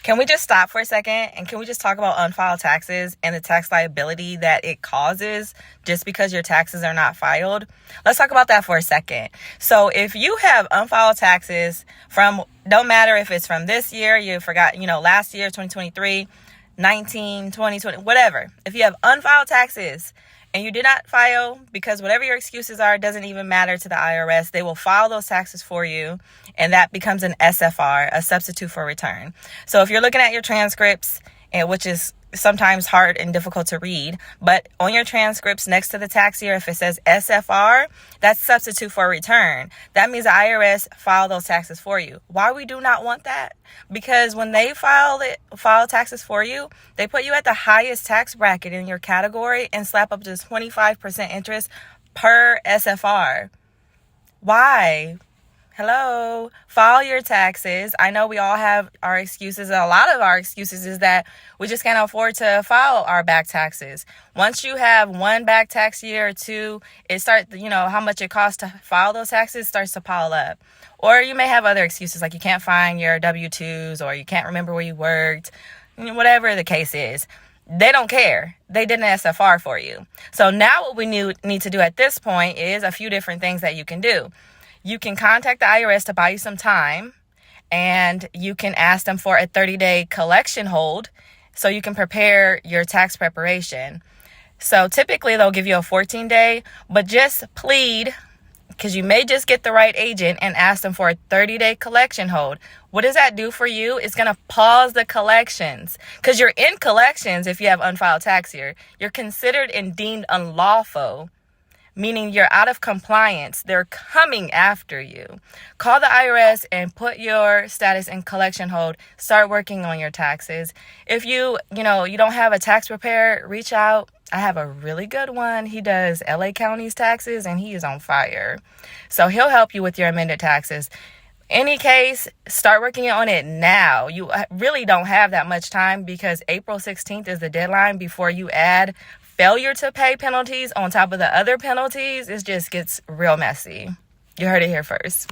Can we just stop for a second and can we just talk about unfiled taxes and the tax liability that it causes just because your taxes are not filed? Let's talk about that for a second. So if you have unfiled taxes from, don't matter if it's from this year, you forgot, last year, 2023, 19, 2020, whatever. If you have unfiled taxes and you did not file because whatever your excuses are, it doesn't even matter to the IRS. They will file those taxes for you, and that becomes an SFR, a substitute for return. So if you're looking at your transcripts, which is sometimes hard and difficult to read, but on your transcripts next to the tax year, if it says SFR, that's substitute for return. That means the IRS filed those taxes for you. Why we do not want that? Because when they file taxes for you, they put you at the highest tax bracket in your category and slap up to 25% interest per SFR. Why? Hello, file your taxes. I know we all have our excuses. A lot of our excuses is that we just can't afford to file our back taxes. Once you have one back tax year or two, it starts, how much it costs to file those taxes starts to pile up. Or you may have other excuses like you can't find your W-2s or you can't remember where you worked, whatever the case is. They don't care. They did an SFR for you. So now what we need to do at this point is a few different things that you can do. You can contact the IRS to buy you some time, and you can ask them for a 30-day collection hold so you can prepare your tax preparation. So typically they'll give you a 14-day, but just plead, because you may just get the right agent, and ask them for a 30-day collection hold. What does that do for you? It's going to pause the collections, because you're in collections if you have unfiled tax year. You're considered and deemed unlawful, meaning you're out of compliance. They're coming after you. Call the IRS and put your status in collection hold. Start working on your taxes. If you don't have a tax preparer, reach out. I have a really good one. He does LA County's taxes and he is on fire. So he'll help you with your amended taxes. Any case, start working on it now. You really don't have that much time because April 16th is the deadline before you add failure to pay penalties on top of the other penalties. It just gets real messy. You heard it here first.